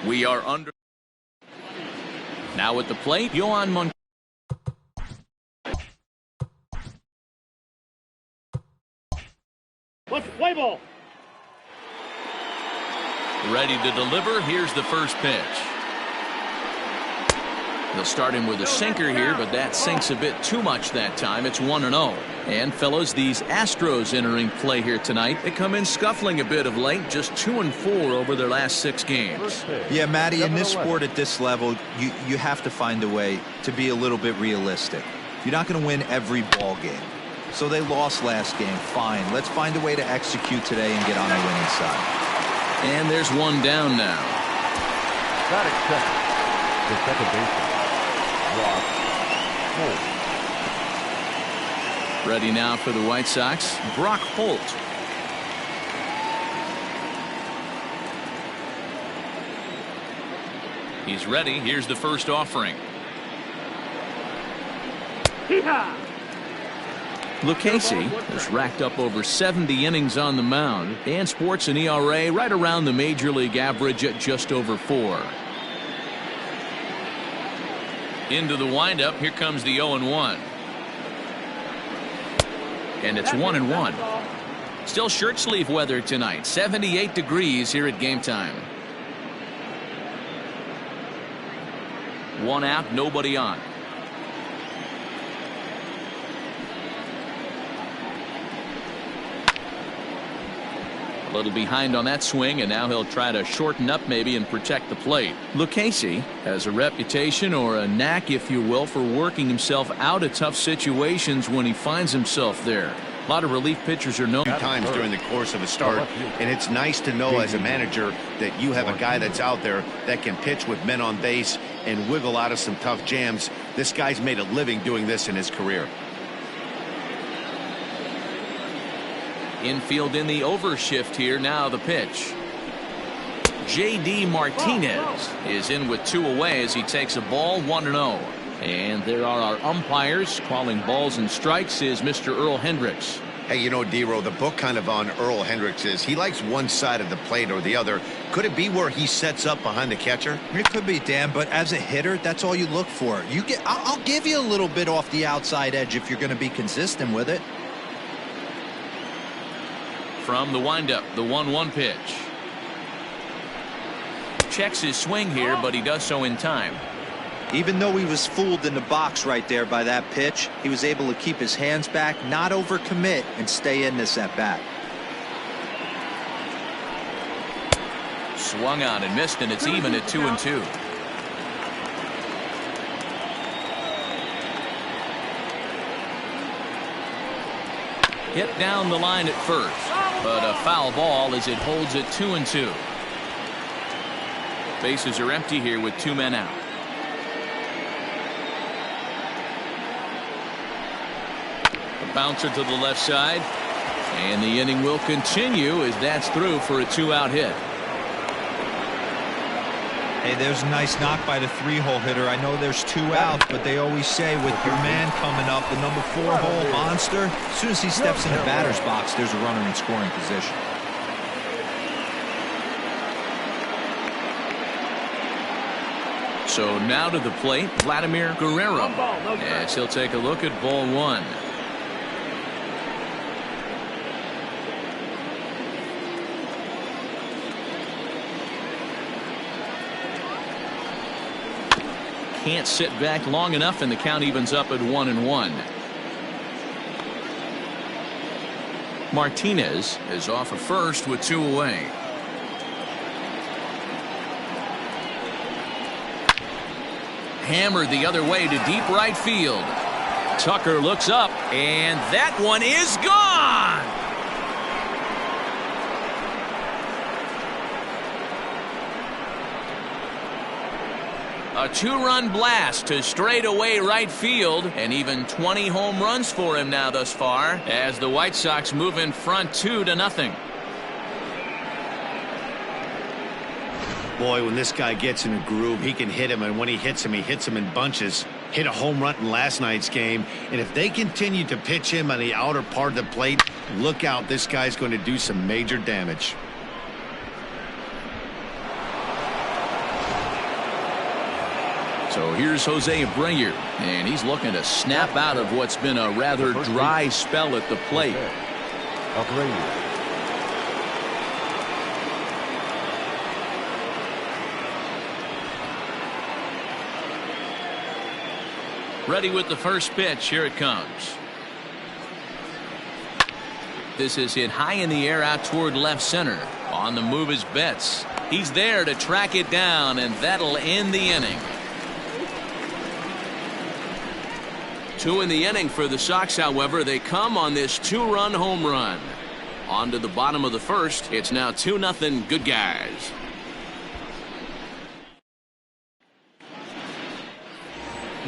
We are under. Now at the plate, Yohan Moncada. Let's play ball. Ready to deliver. Here's the first pitch. They'll start him with a sinker here, but that sinks a bit too much that time. It's 1-0. And fellas, these Astros entering play here tonight. They come in scuffling a bit of late, just 2-4 over their last 6 games. Yeah, Matty, in this sport at this level, you have to find a way to be a little bit realistic. You're not going to win every ball game. So they lost last game. Fine. Let's find a way to execute today and get on the winning side. And there's one down now. Got it, second. The second baseman. Rock. Holt. Ready now for the White Sox, Brock Holt. He's ready. Here's the first offering. Lucchesi has racked up over 70 innings on the mound and sports an ERA right around the major league average at just over 4. Into the windup. Here comes the 0-1. And it's 1-1. Still shirt sleeve weather tonight. 78 degrees here at game time. 1 out, nobody on. A little behind on that swing, and now he'll try to shorten up maybe and protect the plate. Lucchesi has a reputation, or a knack if you will, for working himself out of tough situations when he finds himself there. A lot of relief pitchers are known times during the course of a start, and it's nice to know as a manager that you have a guy that's out there that can pitch with men on base and wiggle out of some tough jams. This guy's made a living doing this in his career. Infield in the overshift here. Now the pitch. J.D. Martinez is in with 2 away as he takes a ball. 1-0. And there are our umpires calling balls and strikes is Mr. Earl Hendricks. Hey, you know, D-Row, the book kind of on Earl Hendricks is he likes one side of the plate or the other. Could it be where he sets up behind the catcher? It could be, Dan, but as a hitter, that's all you look for. I'll give you a little bit off the outside edge if you're going to be consistent with it. From the windup, the 1-1 pitch. Checks his swing here, but he does so in time. Even though he was fooled in the box right there by that pitch, he was able to keep his hands back, not overcommit, and stay in this at bat. Swung on and missed, and it's even at 2-2. Hit down the line at first, but a foul ball as it holds it 2-2. Bases are empty here with 2 men out. A bouncer to the left side, and the inning will continue as that's through for a 2-out hit. Hey, there's a nice knock by the 3-hole hitter. I know there's 2 outs, but they always say with your man coming up, the number 4-hole monster, as soon as he steps in the batter's box, there's a runner in scoring position. So now to the plate, Vladimir Guerrero, as he'll take a look at ball 1. Can't sit back long enough, and the count evens up at 1-1. Martinez is off of first with 2 away. Hammered the other way to deep right field. Tucker looks up, and that one is gone. A 2-run blast to straightaway right field, and even 20 home runs for him now thus far as the White Sox move in front 2-0. Boy, when this guy gets in a groove, he can hit him, and when he hits him in bunches. Hit a home run in last night's game, and if they continue to pitch him on the outer part of the plate, look out, this guy's going to do some major damage. So here's Jose Abreu, and he's looking to snap out of what's been a rather dry spell at the plate. Abreu. Ready with the first pitch. Here it comes. This is hit high in the air out toward left center. On the move is Betts. He's there to track it down, and that'll end the inning. 2 in the inning for the Sox. However, they come on this 2-run home run. On to the bottom of the first. It's now 2-0 good guys.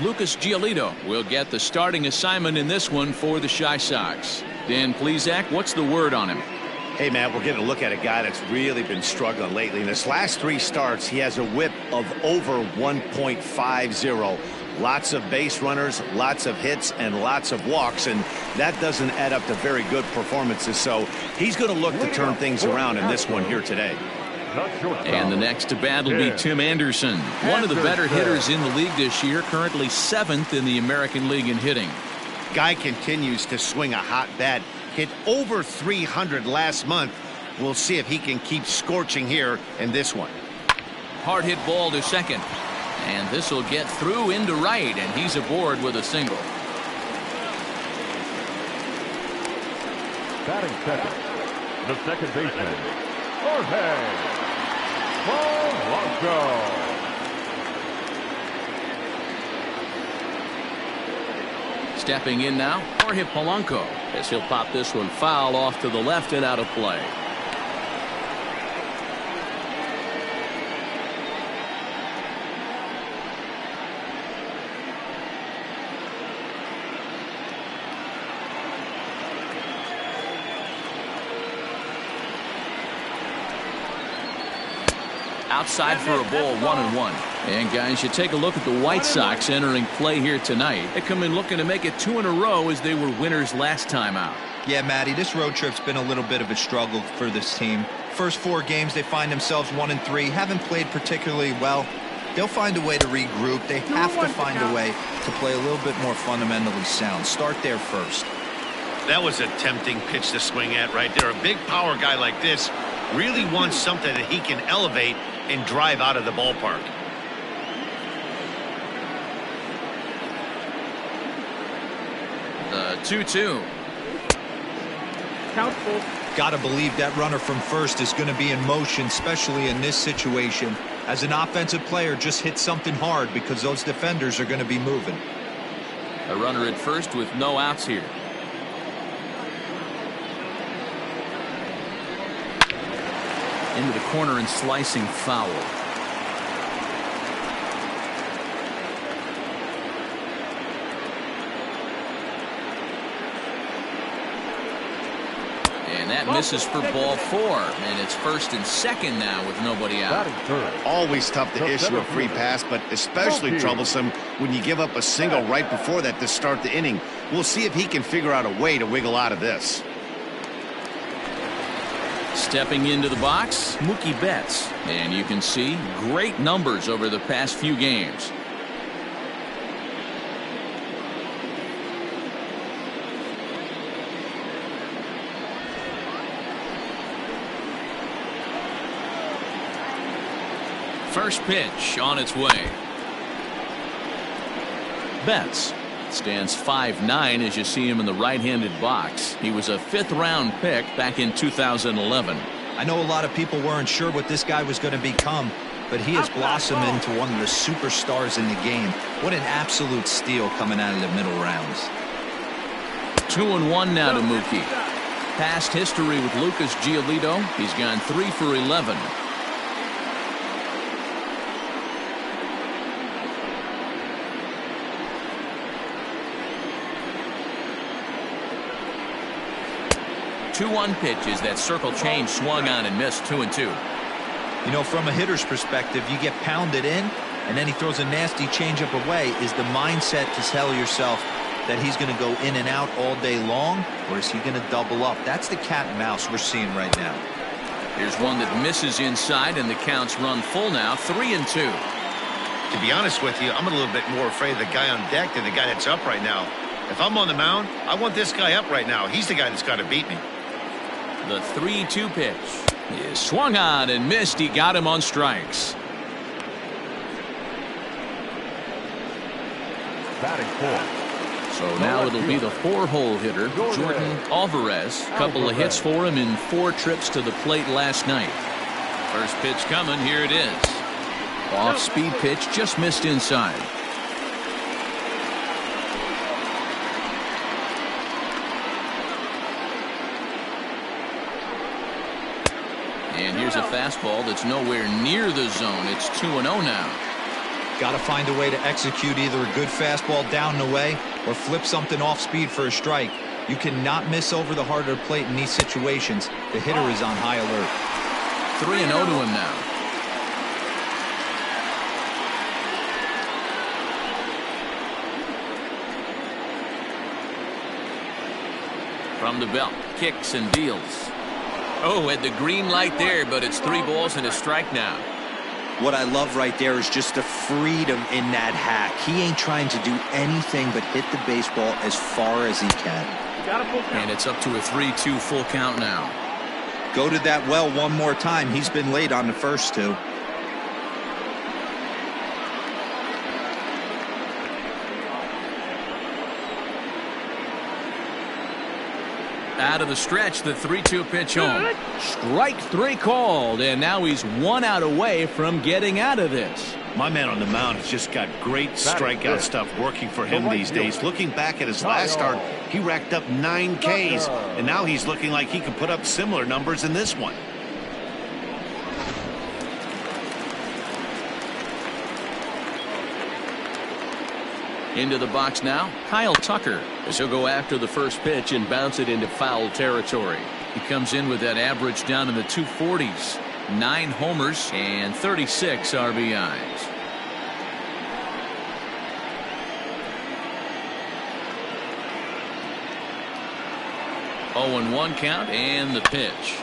Lucas Giolito will get the starting assignment in this one for the Chi Sox. Dan Plesac, what's the word on him? Hey, Matt, we're getting a look at a guy that's really been struggling lately. In his last 3 starts, he has a whip of over 1.50. Lots of base runners, lots of hits, and lots of walks, and that doesn't add up to very good performances. So he's going to look to turn things around in this one here today. And the next to bat will be Tim Anderson, one of the better hitters in the league this year, currently 7th in the American League in hitting. Guy continues to swing a hot bat. Hit over 300 last month. We'll see if he can keep scorching here in this one. Hard hit ball to second. And this will get through into right, and he's aboard with a single. Batting second, the second baseman, Jorge Polanco. Stepping in now, Jorge Polanco, as he'll pop this one foul off to the left and out of play. Outside for a ball, 1-1. And guys, you take a look at the White Sox entering play here tonight. They come in looking to make it 2 in a row as they were winners last time out. Yeah, Matty, this road trip's been a little bit of a struggle for this team. First 4 games, they find themselves 1-3. Haven't played particularly well. They'll find a way to regroup. They have to find a way to play a little bit more fundamentally sound. Start there first. That was a tempting pitch to swing at right there. A big power guy like this really wants something that he can elevate and drive out of the ballpark. The 2-2. Got to believe that runner from first is going to be in motion, especially in this situation. As an offensive player, just hit something hard because those defenders are going to be moving. A runner at first with no outs here. Into the corner and slicing foul. And that misses for ball 4. And it's first and second now with nobody out. Always tough to issue a free pass, but especially troublesome when you give up a single right before that to start the inning. We'll see if he can figure out a way to wiggle out of this. Stepping into the box, Mookie Betts. And you can see great numbers over the past few games. First pitch on its way. Betts stands 5'9" as you see him in the right-handed box. He was a 5th-round pick back in 2011. I know a lot of people weren't sure what this guy was going to become, but he has blossomed into one of the superstars in the game. What an absolute steal coming out of the middle rounds. 2-1 now to Mookie. Past history with Lucas Giolito. He's gone 3 for 11. Two-one pitches. That circle change swung on and missed. 2-2. You know, from a hitter's perspective, you get pounded in and then he throws a nasty changeup away. Is the mindset to tell yourself that he's going to go in and out all day long, or is he going to double up? That's the cat and mouse we're seeing right now. Here's one that misses inside, and the count's run full now. 3-2. To be honest with you, I'm a little bit more afraid of the guy on deck than the guy that's up right now. If I'm on the mound, I want this guy up right now. He's the guy that's got to beat me. The 3-2 pitch is swung on and missed. He got him on strikes. Batting fourth. So now it'll be the 4-hole hitter, Jordan Alvarez. Couple of hits for him in 4 trips to the plate last night. First pitch coming. Here it is. Off-speed pitch, just missed inside. And here's a fastball that's nowhere near the zone. It's 2-0 now. Got to find a way to execute either a good fastball down and away or flip something off speed for a strike. You cannot miss over the heart of the plate in these situations. The hitter is on high alert. 3-0 to him now. From the belt, kicks and deals. Oh, had the green light there, but it's 3 balls and a strike now. What I love right there is just the freedom in that hack. He ain't trying to do anything but hit the baseball as far as he can. And it's up to a 3-2 full count now. Go to that well one more time. He's been late on the first 2. Out of the stretch, the 3-2 pitch home. Strike 3 called, and now he's 1 out away from getting out of this. My man on the mound has just got great strikeout stuff working for him these days. Looking back at his last start, he racked up 9 Ks, and now he's looking like he can put up similar numbers in this one. Into the box now, Kyle Tucker, as he'll go after the first pitch and bounce it into foul territory. He comes in with that average down in the 240s. 9 homers and 36 RBIs. Oh, and 1 count and the pitch.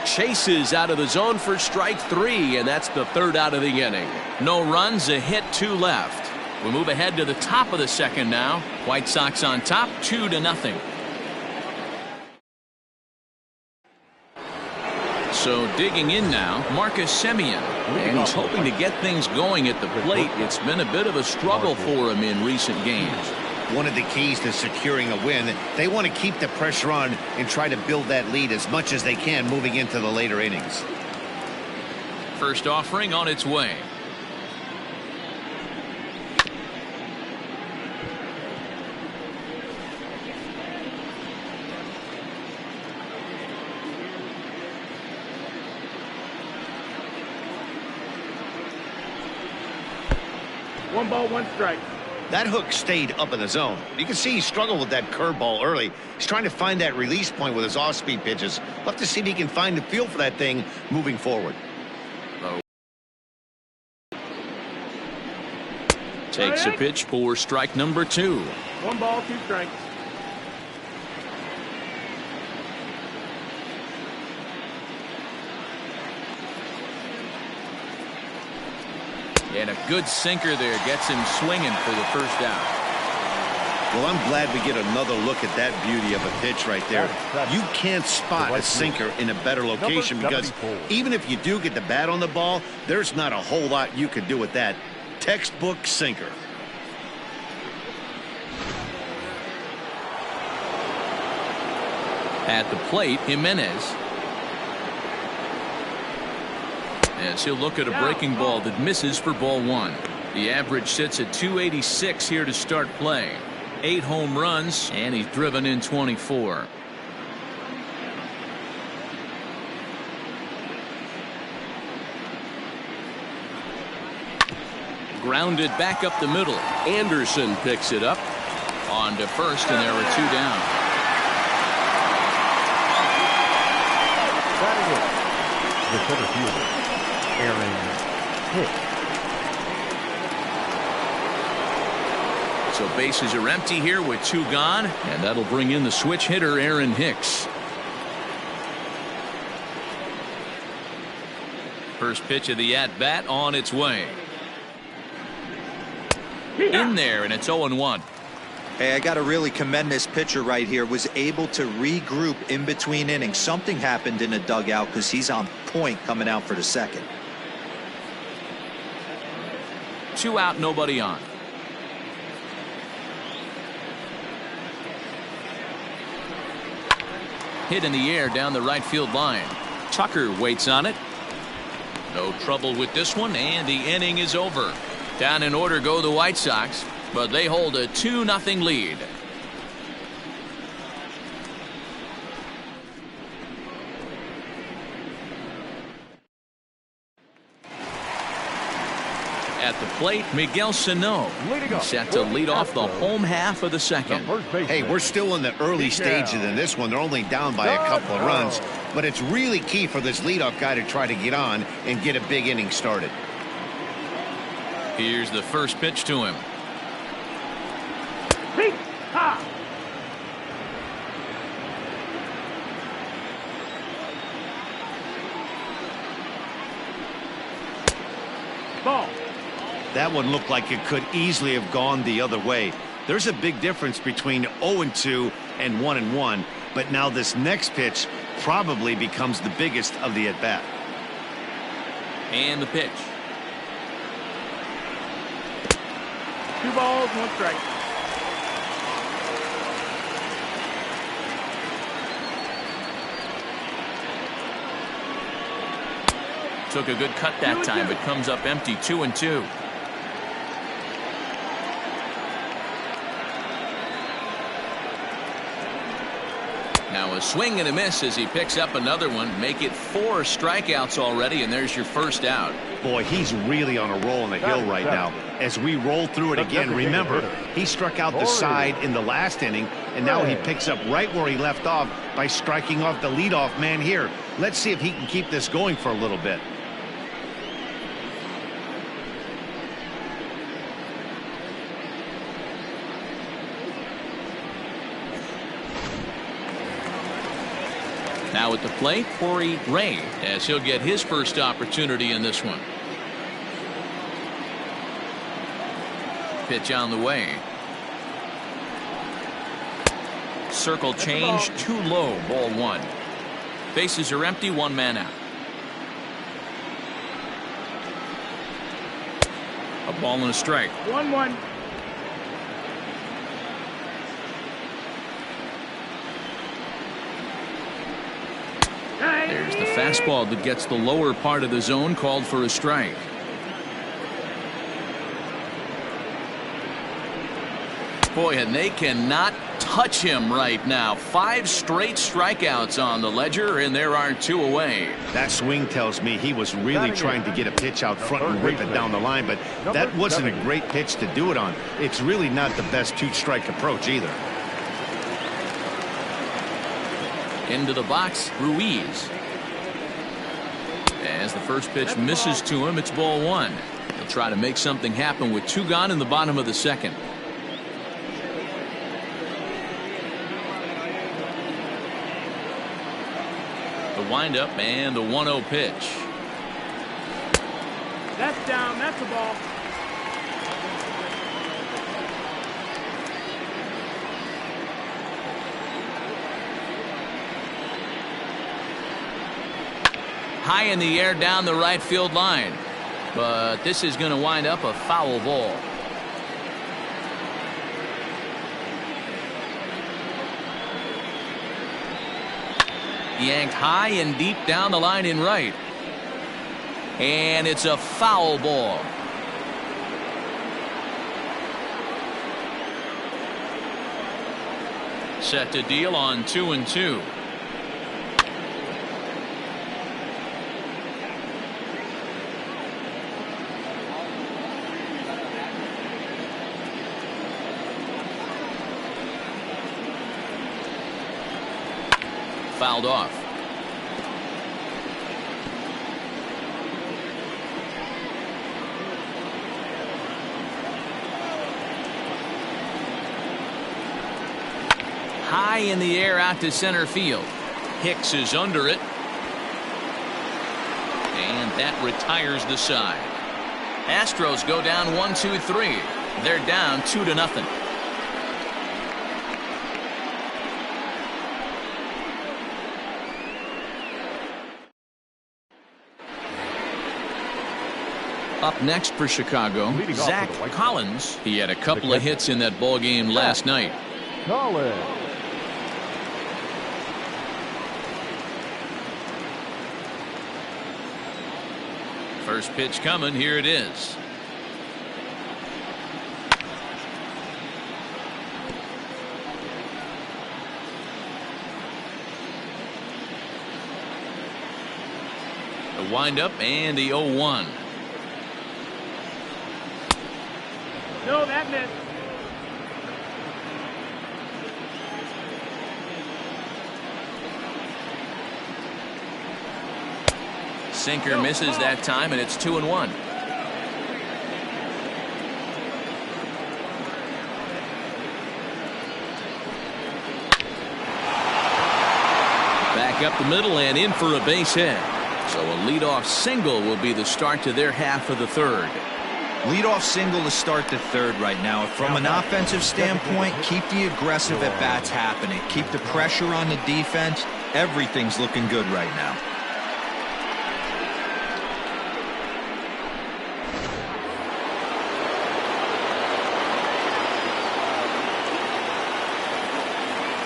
Chases out of the zone for strike 3, and that's the 3rd out of the inning. No runs, a hit, 2 left. We move ahead to the top of the 2nd now. White Sox on top, 2-0. So digging in now, Marcus Semien, and he's hoping to get things going at the plate. It's been a bit of a struggle for him in recent games. One of the keys to securing a win, they want to keep the pressure on and try to build that lead as much as they can moving into the later innings. First offering on its way. One ball, 1 strike. That hook stayed up in the zone. You can see he struggled with that curveball early. He's trying to find that release point with his off-speed pitches. We'll have to see if he can find the feel for that thing moving forward. Takes a pitch for strike number 2. 1 ball, 2 strikes. And a good sinker there gets him swinging for the first out. Well, I'm glad we get another look at that beauty of a pitch right there. You can't spot a sinker in a better location because even if you do get the bat on the ball, there's not a whole lot you can do with that. Textbook sinker. At the plate, Jimenez. As he'll look at a breaking ball that misses for ball 1. The average sits at 286 here to start play. 8 home runs, and he's driven in 24. Grounded back up the middle. Anderson picks it up. On to first, and there are 2 down. The center fielder, Aaron Hicks. So bases are empty here with 2 gone, and that'll bring in the switch hitter Aaron Hicks. First pitch of the at-bat on its way. In there, and it's 0-1. Hey, I got to really commend this pitcher right here. Was able to regroup in between innings. Something happened in the dugout because he's on point coming out for the second. 2 out, nobody on. Hit in the air down the right field line. Tucker waits on it. No trouble with this one, and the inning is over. Down in order go the White Sox, but they hold a 2-0 lead. At the plate, Miguel Sano set to lead off the home half of the second. Hey, we're still in the early stages in this one. They're only down by a couple of runs, but it's really key for this leadoff guy to try to get on and get a big inning started. Here's the first pitch to him. Ball. That one looked like it could easily have gone the other way. There's a big difference between 0-2 and 1-1, but now this next pitch probably becomes the biggest of the at-bat. And the pitch. 2 balls, 1 strike. Took a good cut that time, but comes up empty. 2-2. Now a swing and a miss as he picks up another one. Make it 4 strikeouts already, and there's your first out. Boy, he's really on a roll on the hill right now. As we roll through it again, remember, he struck out the side in the last inning, and now he picks up right where he left off by striking off the leadoff man here. Let's see if he can keep this going for a little bit. Now at the plate, Corey Ray, as he'll get his first opportunity in this one. Pitch on the way. Circle change, too low, ball 1. Bases are empty, 1 man out. A ball and a strike. 1-1. There's the fastball that gets the lower part of the zone, called for a strike. Boy, and they cannot touch him right now. 5 straight strikeouts on the ledger, and there are 2 away. That swing tells me he was really trying to get a pitch out front and rip it down the line, but that wasn't a great pitch to do it on. It's really not the best 2-strike approach either. Into the box, Ruiz. As the first pitch misses to him, it's ball 1. He'll try to make something happen with 2 gone in the bottom of the second. The windup and the 1-0 pitch. That's down. That's a ball. High in the air down the right field line, but this is going to wind up a foul ball. Yanked high and deep down the line in right, and it's a foul ball. Set to deal on 2-2. Fouled off. high in the air out to center field. Hicks is under it. And that retires the side. Astros go down 1-2-3. They're down 2-0. Up next for Chicago, Zach Collins. He had a couple of hits in that ball game last night. Collins. First pitch coming. Here it is. The windup and the 0-1. No, that missed. Sinker misses that time, and it's 2-1. Back up the middle and in for a base hit. So a leadoff single will be the start to their half of the third. Leadoff single to start the third right now. From an offensive standpoint, keep the aggressive at-bats happening. Keep the pressure on the defense. Everything's looking good right now.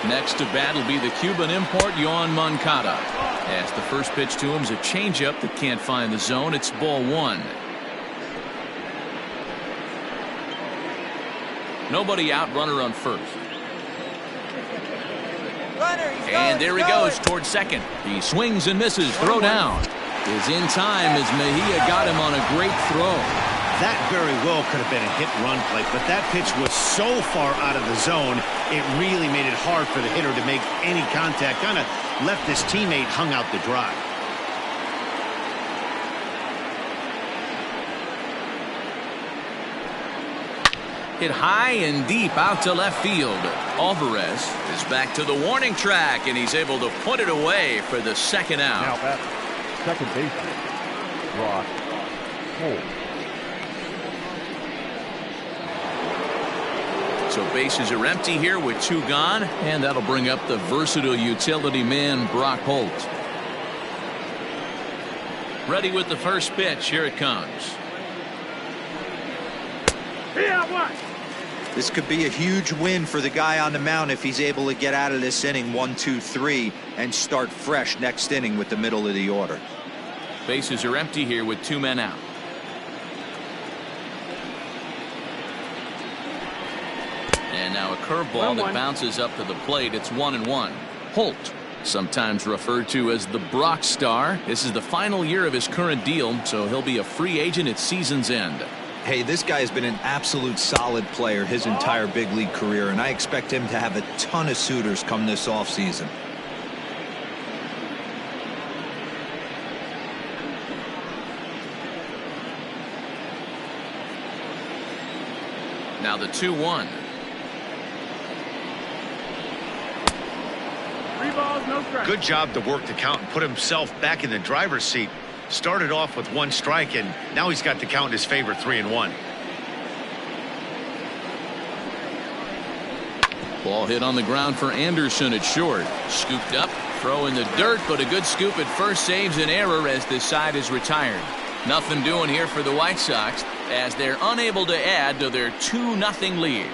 Next to bat will be the Cuban import, Yoan Moncada. As the first pitch to him is a changeup that can't find the zone. It's ball one. Nobody out, runner on first. And there he goes towards second. He swings and misses. Throw down is in time as Mejia got him on a great throw. That very well could have been a hit-run play, but that pitch was so far out of the zone, it really made it hard for the hitter to make any contact. Kind of left his teammate hung out to dry. Hit high and deep out to left field. Alvarez is back to the warning track, and he's able to put it away for the second out. Now at second baseman, Brock Holt. So bases are empty here with two gone, and that'll bring up the versatile utility man Brock Holt. Ready with the first pitch. Here it comes. This could be a huge win for the guy on the mound if he's able to get out of this inning 1-2-3 and start fresh next inning with the middle of the order. Bases are empty here with two men out. And now a curveball that bounces up to the plate. It's 1-1. Holt, sometimes referred to as the Brock Star. This is the final year of his current deal, so he'll be a free agent at season's end. Hey, this guy has been an absolute solid player his entire big league career, and I expect him to have a ton of suitors come this offseason. Now the 2-1. 3 balls, no strikes. Good job to work the count and put himself back in the driver's seat. Started off with 1 strike, and now he's got the count in his favor, 3-1. Ball hit on the ground for Anderson at short. Scooped up, throw in the dirt, but a good scoop at first saves an error as the side is retired. Nothing doing here for the White Sox as they're unable to add to their 2-0 lead.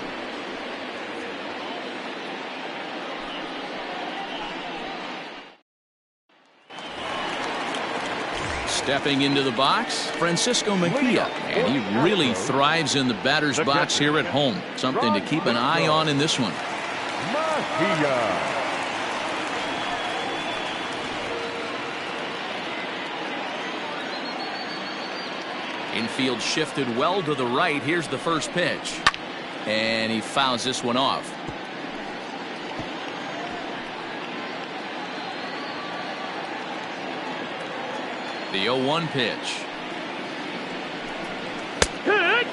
Stepping into the box, Francisco Mejia, and he really thrives in the batter's box here at home. Something to keep an eye on in this one. Mejia. Infield shifted well to the right. Here's the first pitch, and he fouls this one off. The 0-1 pitch. Hit.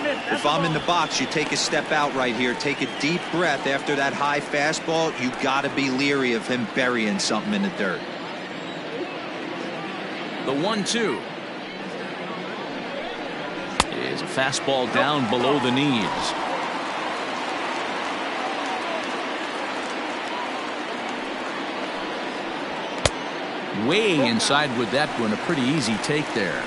that missed. That's If I'm in ball. the box, you take a step out right here. Take a deep breath after that high fastball. You got to be leery of him burying something in the dirt. The 1-2 is a fastball down below the knees. Way inside with that one. A pretty easy take there.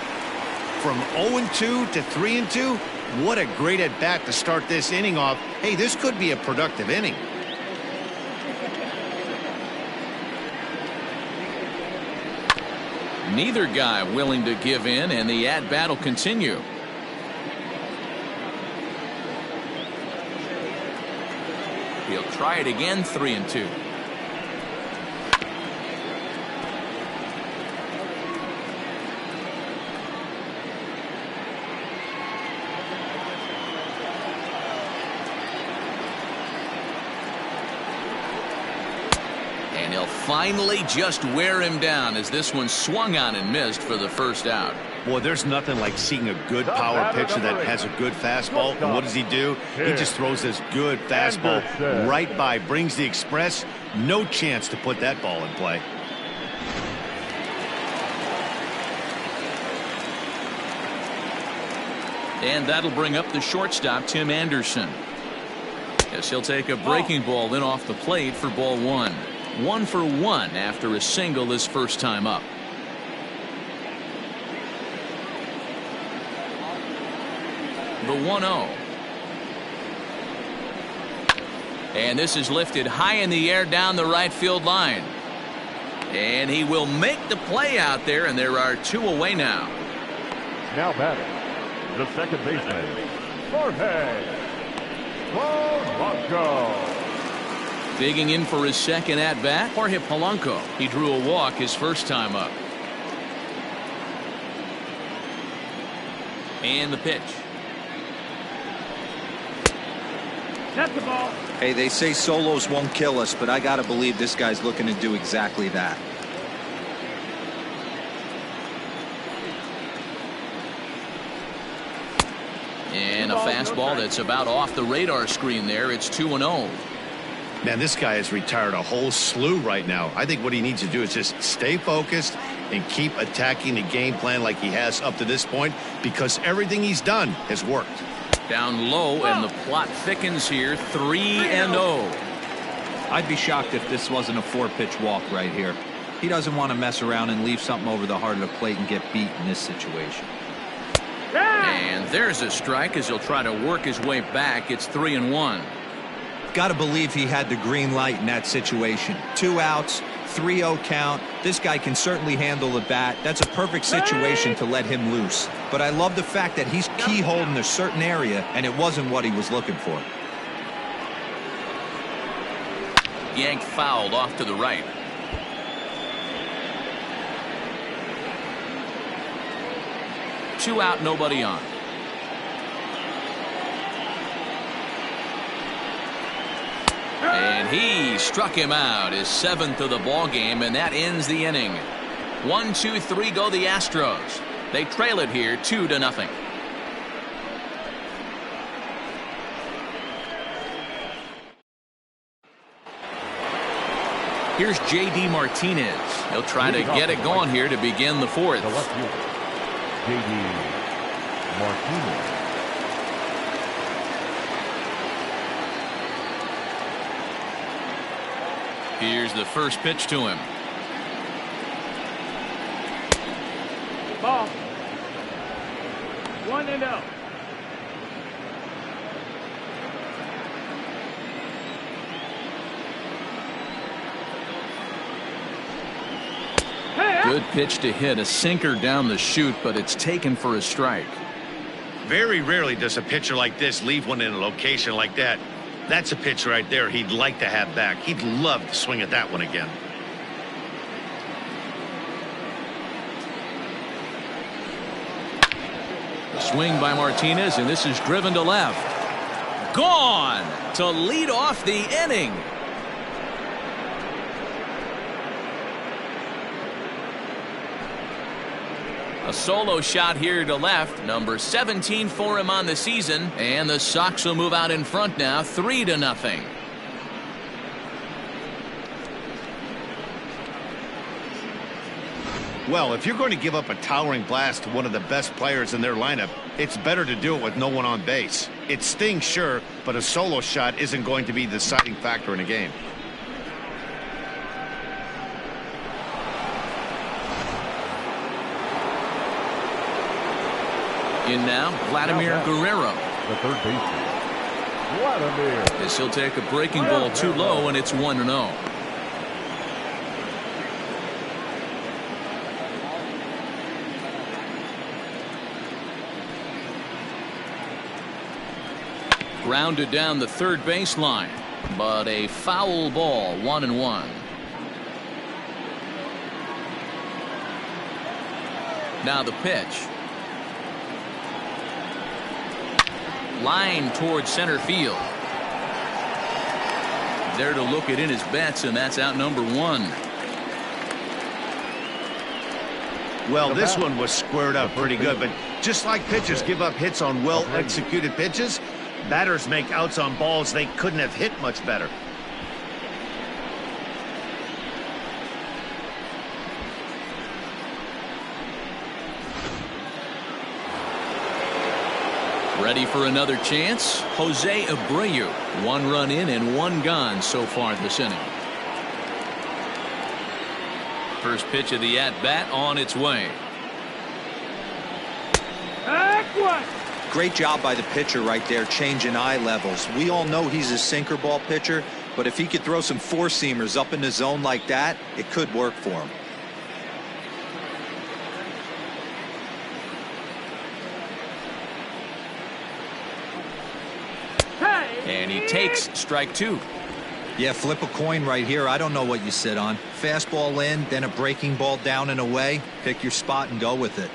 From 0-2 to 3-2, what a great at bat to start this inning off. Hey, this could be a productive inning. Neither guy willing to give in, and the at bat will continue. He'll try it again. 3-2. And he'll finally just wear him down as this one swung on and missed for the first out. Boy, there's nothing like seeing a good power pitcher that has a good fastball. And what does he do? He just throws this good fastball right by, brings the express. No chance to put that ball in play. And that'll bring up the shortstop, Tim Anderson. Yes, he'll take a breaking ball in off the plate for ball 1. 1 for 1 after a single his first time up. The 1-0. And this is lifted high in the air down the right field line. And he will make the play out there, and there are 2 away now. Now batting, the second baseman, Jorge Polanco. Digging in for his second at bat, Jorge Polanco. He drew a walk his first time up. And the pitch. That's the ball. Hey, they say solos won't kill us, but I got to believe this guy's looking to do exactly that. And a fastball that's about off the radar screen there. It's 2-0. Man, this guy has retired a whole slew right now. I think what he needs to do is just stay focused and keep attacking the game plan like he has up to this point, because everything he's done has worked. Down low, and the plot thickens here. 3-0. I'd be shocked if this wasn't a 4-pitch walk right here. He doesn't want to mess around and leave something over the heart of the plate and get beat in this situation. And there's a strike as he'll try to work his way back. It's 3-1. Got to believe he had the green light in that situation. 2 outs, 3-0 count. This guy can certainly handle the bat. That's a perfect situation to let him loose. But I love the fact that he's keyholed in a certain area, and it wasn't what he was looking for. Yanked fouled off to the right. Two out, nobody on. And he struck him out, his 7th of the ball game, and that ends the inning. 1, 2, 3 go the Astros. They trail it here 2-0. Here's J.D. Martinez. He'll try to get it going here to begin the 4th. The left fielder, J.D. Martinez. Here's the first pitch to him. Ball. 1-0. Good pitch to hit, a sinker down the chute, but it's taken for a strike. Very rarely does a pitcher like this leave one in a location like that. That's a pitch right there he'd like to have back. He'd love to swing at that one again. A swing by Martinez, and this is driven to left. Gone to lead off the inning. A A solo shot here to left, number 17 for him on the season, and the Sox will move out in front now, 3-0. Well, if you're going to give up a towering blast to one of the best players in their lineup, it's better to do it with no one on base. It stings, sure, but a solo shot isn't going to be the deciding factor in a game. In now, Vladimir Guerrero. The third baseman, Vladimir. As he'll take a breaking ball too low, and it's 1-0. Grounded down the third baseline, but a foul ball, 1-1. Now the pitch. Line towards center field. There to look it in his bets, and that's out number 1. Well, this one was squared up pretty good, but just like pitchers give up hits on well-executed pitches, batters make outs on balls they couldn't have hit much better. Ready for another chance? Jose Abreu. 1 run in and 1 gone so far this inning. First pitch of the at-bat on its way. Great job by the pitcher right there, changing eye levels. We all know he's a sinker ball pitcher, but if he could throw some four-seamers up in the zone like that, it could work for him. And he takes strike 2. Yeah, flip a coin right here. I don't know what you sit on. Fastball in, then a breaking ball down and away. Pick your spot and go with it.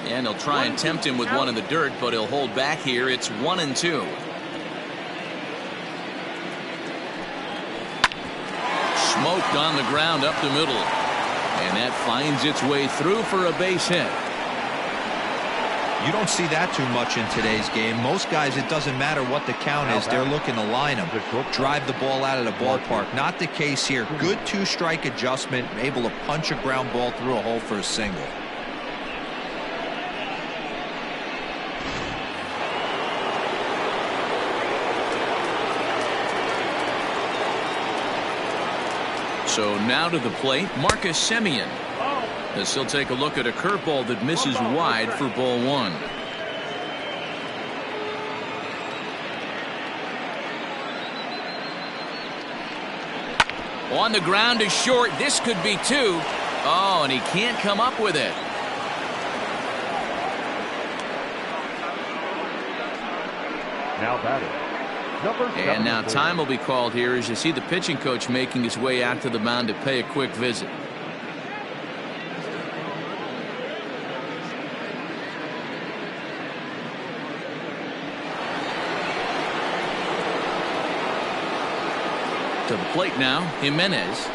And he'll try and tempt him with one in the dirt, but he'll hold back here. It's 1-2. Smoked on the ground up the middle. And that finds its way through for a base hit. You don't see that too much in today's game. Most guys, it doesn't matter what the count is. They're looking to line them, drive the ball out of the ballpark. Not the case here. Good two-strike adjustment, able to punch a ground ball through a hole for a single. So now to the plate, Marcus Semien. As he'll take a look at a curveball that misses wide for ball 1. On the ground to short. This could be 2. Oh, and he can't come up with it. Now batting. And now time will be called here as you see the pitching coach making his way out to the mound to pay a quick visit. To the plate now, Jimenez.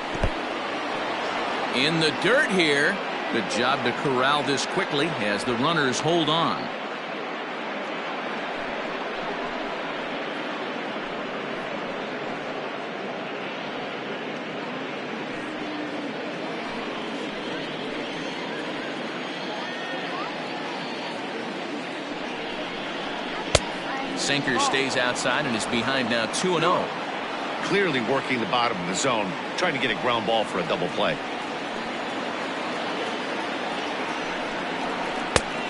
In the dirt here. Good job to corral this quickly as the runners hold on. Sinker stays outside and is behind now 2-0. Clearly working the bottom of the zone, trying to get a ground ball for a double play.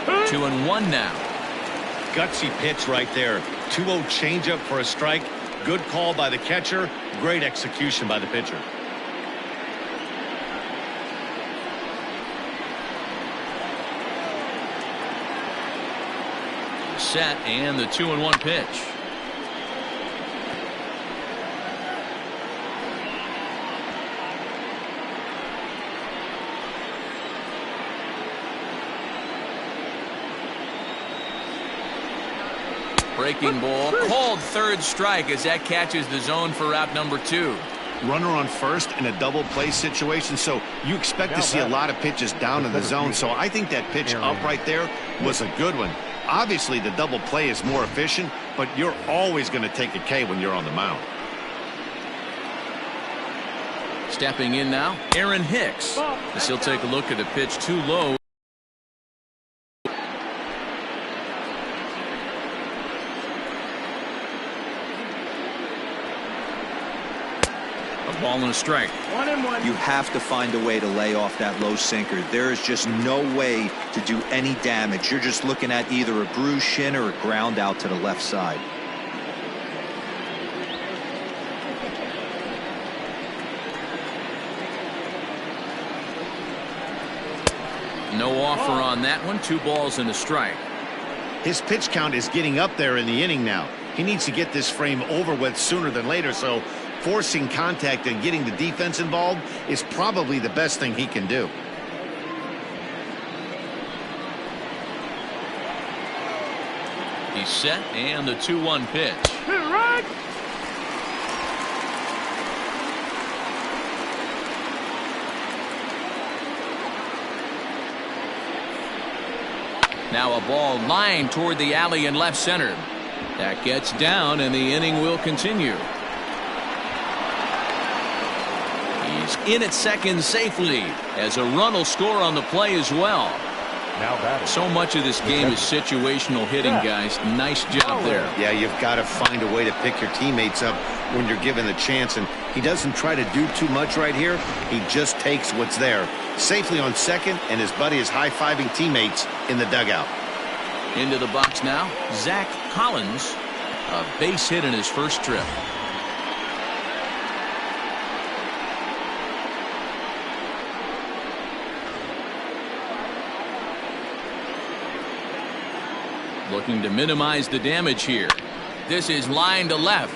2-1 now. Gutsy pitch right there. 2-0 changeup for a strike. Good call by the catcher. Great execution by the pitcher. Set and the 2-1 pitch. Breaking ball, called third strike as that catches the zone for out number 2. Runner on first in a double play situation, so you expect to see a lot of pitches down in the zone. So I think that pitch up right there was a good one. Obviously, the double play is more efficient, but you're always going to take a K when you're on the mound. Stepping in now, Aaron Hicks, as he'll take a look at a pitch too low. A ball and a strike. 1-1. You have to find a way to lay off that low sinker. There is just no way to do any damage. You're just looking at either a bruised shin or a ground out to the left side. No offer on that one. 2 balls and a strike. His pitch count is getting up there in the inning now. He needs to get this frame over with sooner than later, so forcing contact and getting the defense involved is probably the best thing he can do. He's set, and the 2-1 pitch. Right. Now a ball lined toward the alley in left center. That gets down, and the inning will continue. He's in at second safely, as a run will score on the play as well. Now batting. So much of this game is situational hitting, guys. Nice job there. Yeah, you've got to find a way to pick your teammates up when you're given the chance, and he doesn't try to do too much right here. He just takes what's there. Safely on second, and his buddy is high-fiving teammates in the dugout. Into the box now, Zach Collins, a base hit in his first trip. Looking to minimize the damage here. This is line to left.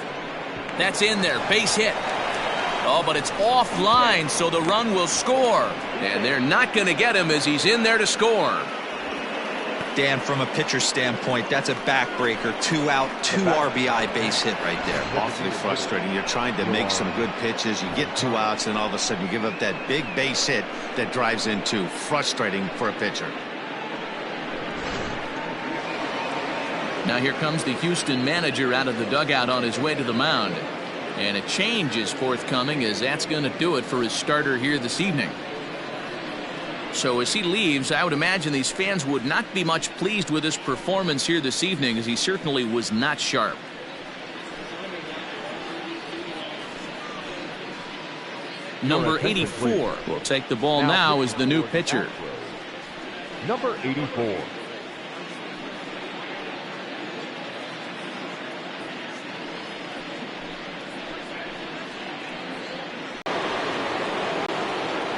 That's in there, base hit. Oh, but it's offline, so the run will score. And they're not going to get him as he's in there to score. Dan, from a pitcher standpoint, that's a backbreaker. 2 out, 2 RBI base hit right there. Awfully frustrating. You're trying to make some good pitches. You get 2 outs, and all of a sudden you give up that big base hit that drives in 2. Frustrating for a pitcher. Now here comes the Houston manager out of the dugout on his way to the mound. And a change is forthcoming, as that's going to do it for his starter here this evening. So as he leaves, I would imagine these fans would not be much pleased with his performance here this evening, as he certainly was not sharp. Number 84 will take the ball now as the new pitcher. Number 84.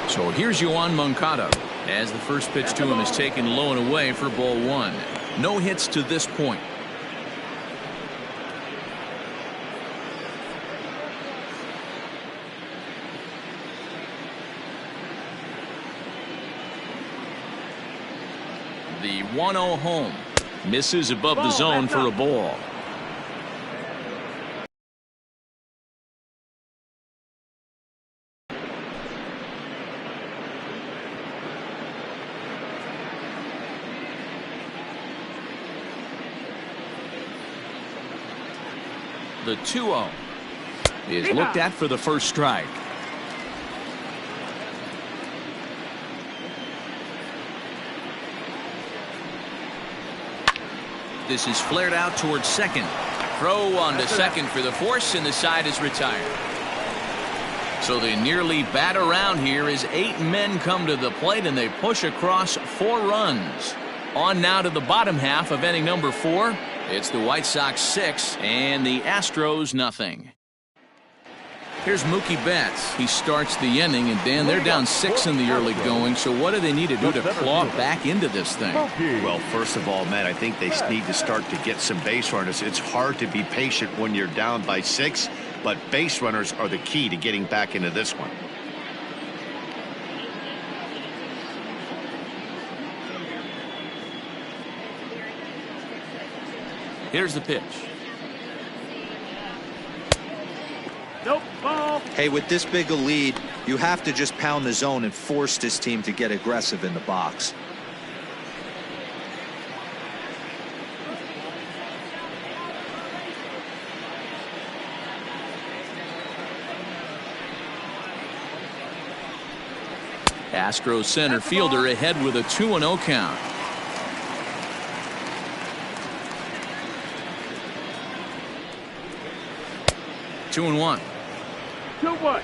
So here's Yoan Moncada, as the first pitch to him is taken low and away for ball 1. No hits to this point. The 1-0 home misses above the zone for a ball. The 2-0 is looked at for the first strike. This is flared out towards second. Throw on to second for the force, and the side is retired. So they nearly bat around here as 8 men come to the plate, and they push across 4 runs. On now to the bottom half of inning number 4. It's the White Sox 6 and the Astros nothing. Here's Mookie Betts. He starts the inning, and Dan, they're down 6 in the early going. So what do they need to do to claw back into this thing? Well, first of all, Matt, I think they need to start to get some base runners. It's hard to be patient when you're down by 6, but base runners are the key to getting back into this one. Here's the pitch. Nope, ball. Hey, with this big a lead, you have to just pound the zone and force this team to get aggressive in the box. Astros center fielder ahead with a 2-0 count. Two and one. 2-1.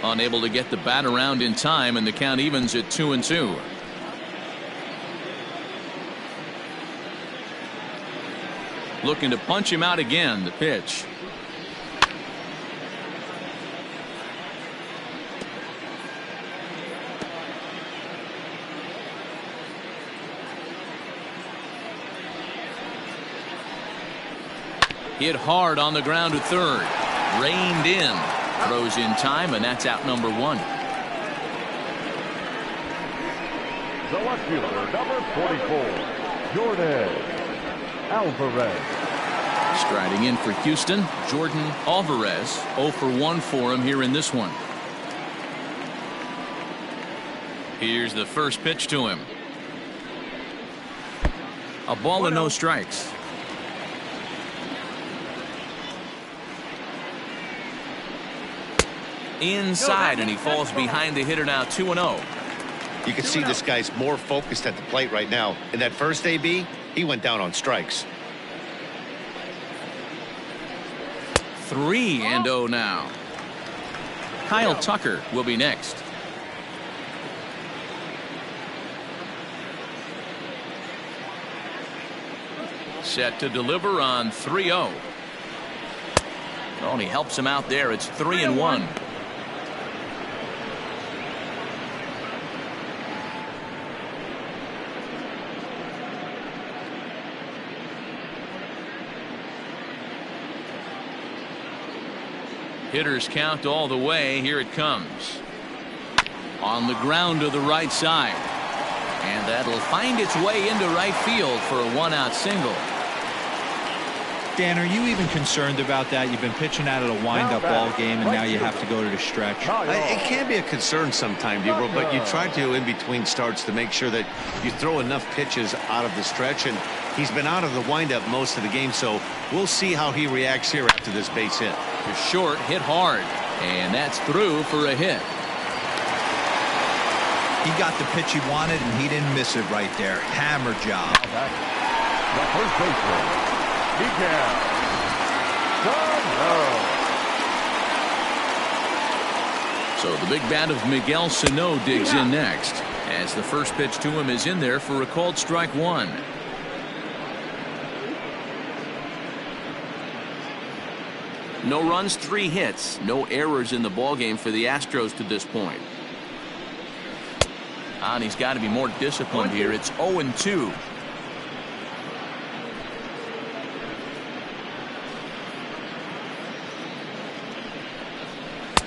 Unable to get the bat around in time, and the count evens at 2-2. Looking to punch him out again. The pitch. Hit hard on the ground to third. Reined in. Throws in time, and that's out number one. The left fielder, number 44, Jordan Alvarez. Striding in for Houston, Jordan Alvarez. 0 for 1 for him here in this one. Here's the first pitch to him. A ball and no strikes. Inside, and he falls behind the hitter now. 2-0. You can see this guy's more focused at the plate right now. In that first AB, he went down on strikes. 3-0 now. Kyle Tucker will be next. Set to deliver on 3-0. Oh, and he helps him out there. It's 3-1. Hitters count all the way. Here it comes. On the ground to the right side. And that'll find its way into right field for a one-out single. Dan, are you even concerned about that? You've been pitching out of a wind-up ball game, and now you have to go to the stretch. It can be a concern sometimes, Debro, but you try to, in between starts, to make sure that you throw enough pitches out of the stretch, and he's been out of the windup most of the game, so we'll see how he reacts here after this base hit. The short hit hard, and that's through for a hit. He got the pitch he wanted, and he didn't miss it right there. Hammer job. The first baseman, Miguel Sano. So the big bat of Miguel Sano digs in next, as the first pitch to him is in there for a called strike one. No runs, 3 hits, no errors in the ballgame for the Astros to this point. And he's got to be more disciplined here. It's 0-2.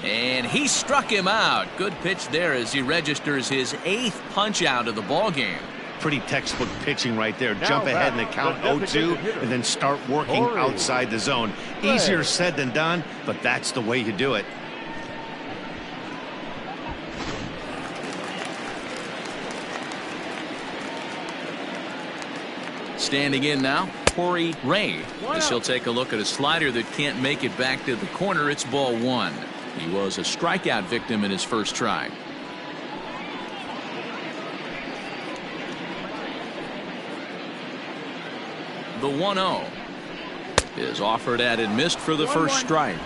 And he struck him out. Good pitch there as he registers his 8th punch out of the ballgame. Pretty textbook pitching right there. Jump ahead in the count 0-2 and then start working outside the zone. Easier said than done, but that's the way you do it. Standing in now, Corey Ray, as he'll take a look at a slider that can't make it back to the corner. It's ball one. He was a strikeout victim in his first try. The 1-0 is offered at and missed for the first strike.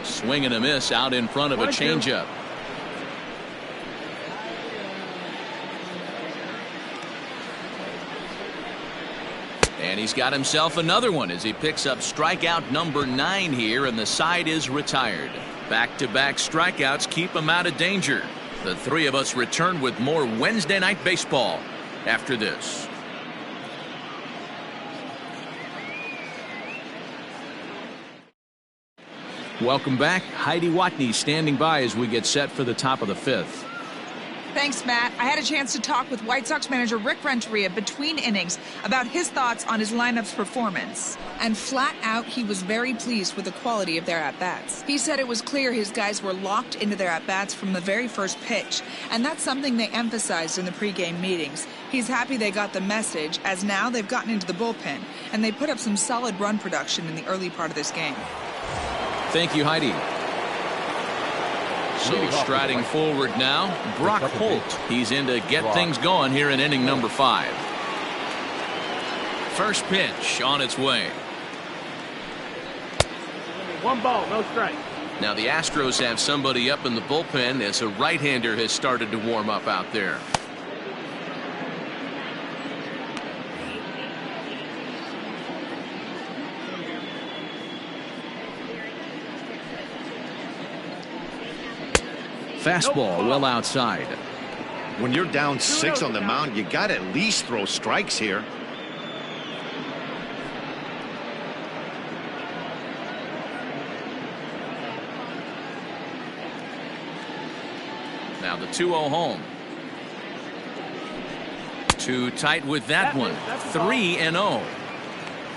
Swing and a miss out in front of a changeup. And he's got himself another one as he picks up strikeout number 9 here, and the side is retired. Back-to-back strikeouts keep him out of danger. The three of us return with more Wednesday Night Baseball after this. Welcome back. Heidi Watney standing by as we get set for the top of the 5th. Thanks, Matt. I had a chance to talk with White Sox manager Rick Renteria between innings about his thoughts on his lineup's performance. And flat out, he was very pleased with the quality of their at-bats. He said it was clear his guys were locked into their at-bats from the very first pitch, and that's something they emphasized in the pregame meetings. He's happy they got the message, as now they've gotten into the bullpen, and they put up some solid run production in the early part of this game. Thank you, Heidi. So striding forward now, Brock Holt. He's in to get things going here in inning number 5. First pitch on its way. 1 ball, no strike. Now the Astros have somebody up in the bullpen as a right-hander has started to warm up out there. Fastball well outside. When you're down 6 on the mound, you got to at least throw strikes here. Now the 2-0 home. Too tight with that one. 3-0.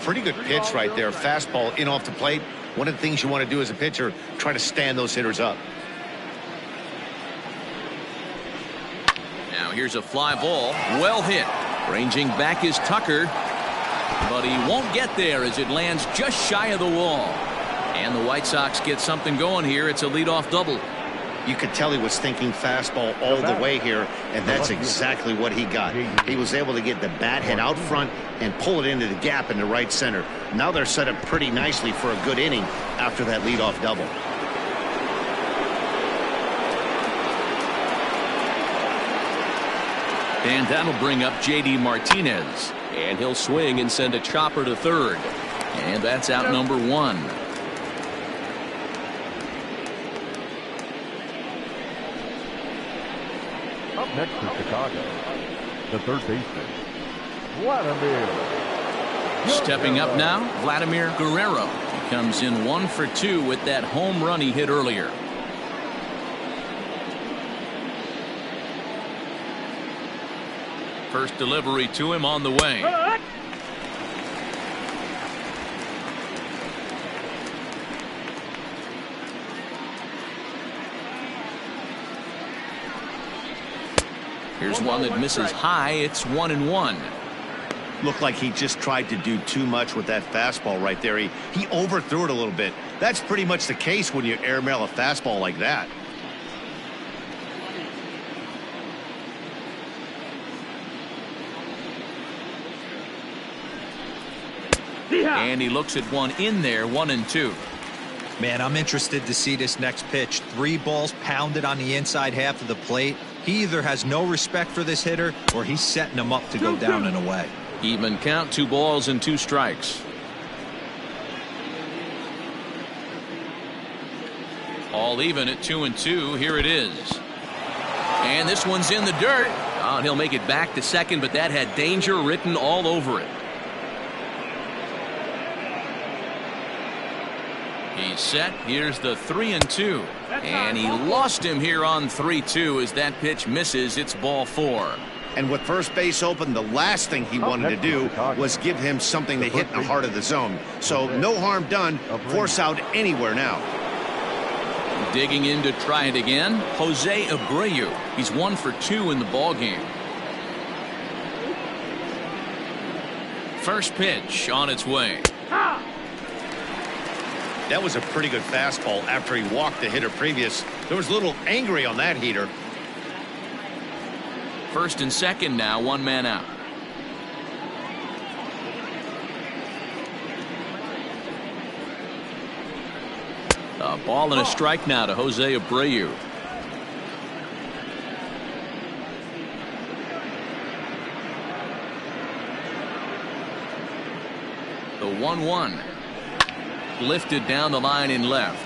Pretty good pitch right there. Fastball in off the plate. One of the things you want to do as a pitcher, try to stand those hitters up. Now here's a fly ball. Well hit. Ranging back is Tucker. But he won't get there as it lands just shy of the wall. And the White Sox get something going here. It's a leadoff double. You could tell he was thinking fastball all the way here, and that's exactly what he got. He was able to get the bat head out front and pull it into the gap in the right center. Now they're set up pretty nicely for a good inning after that leadoff double. And that'll bring up J.D. Martinez. And he'll swing and send a chopper to third. And that's out number 1. Up next to Chicago, the third baseman, Vladimir. Stepping up now, Vladimir Guerrero. He comes in 1 for 2 with that home run he hit earlier. First delivery to him on the way. Here's one that misses high. It's 1-1. Looked like he just tried to do too much with that fastball right there. He overthrew it a little bit. That's pretty much the case when you airmail a fastball like that. And he looks at one in there, 1-2. Man, I'm interested to see this next pitch. 3 balls pounded on the inside half of the plate. He either has no respect for this hitter or he's setting him up to go down and away. Even count, 2 balls and 2 strikes. All even at 2-2. Here it is. And this one's in the dirt. Oh, and he'll make it back to second, but that had danger written all over it. He's set. Here's the 3-2. And he lost him here on 3-2 as that pitch misses. It's ball 4. And with first base open, the last thing he wanted to do was give him something to hit in the heart of the zone. So no harm done. Force out anywhere now. Digging in to try it again, Jose Abreu. He's 1 for 2 in the ball game. First pitch on its way. That was a pretty good fastball after he walked the hitter previous. There was a little angry on that heater. First and second now, 1 man out. A ball and a strike now to Jose Abreu. The 1-1. Lifted down the line in left.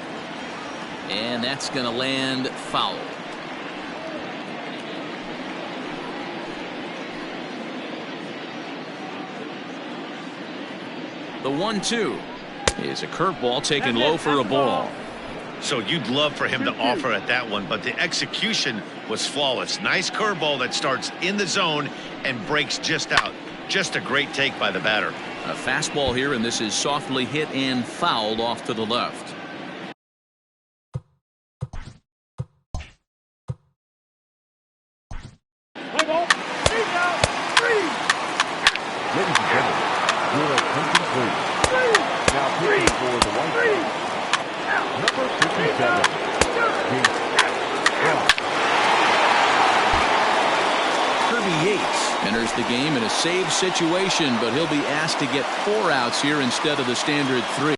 And that's going to land foul. The 1-2 is a curveball taken low for a ball. So you'd love for him to offer at that one, but the execution was flawless. Nice curveball that starts in the zone and breaks just out. Just a great take by the batter. A fastball here, and this is softly hit and fouled off to the left. Ladies and gentlemen, your attention please. Now pitching for the Whitesox, number 57, Kirby Yates enters the game in a save situation, but he'll be asked to get 4 outs here instead of the standard 3.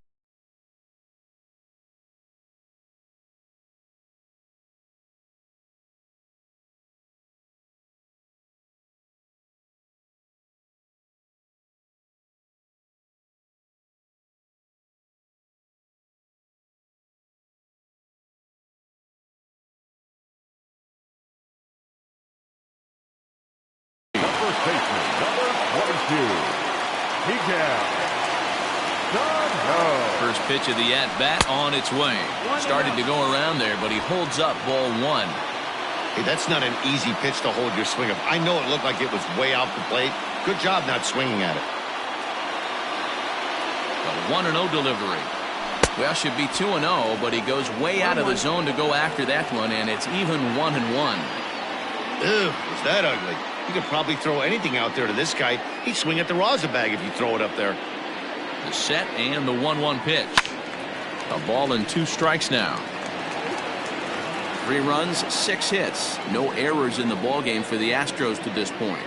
first baseman, number 22, Miguel. First pitch of the at-bat on its way. Started to go around there, but he holds up ball 1. Hey, that's not an easy pitch to hold your swing up. I know it looked like it was way off the plate. Good job not swinging at it. A 1-0 delivery. Well, should be 2-0, but he goes way out of the zone to go after that one, and it's even 1-1. Ew, was that ugly? You could probably throw anything out there to this guy. He'd swing at the rosin bag if you throw it up there. The set and the 1-1 pitch. A ball and 2 strikes now. 3 runs, 6 hits. No errors in the ballgame for the Astros to this point.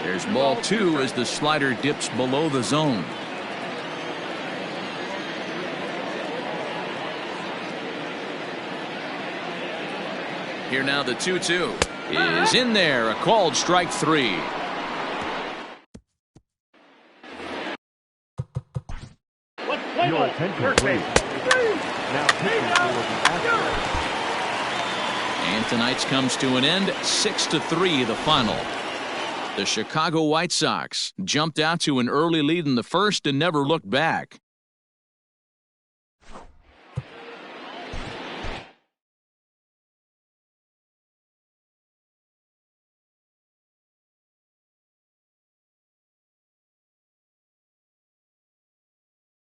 There's ball 2 as the slider dips below the zone. Here now the 2-2 is in there. A called strike 3. Your attention, please. Now pitching for the Astros. And tonight's comes to an end. 6-3 the final. The Chicago White Sox jumped out to an early lead in the first and never looked back.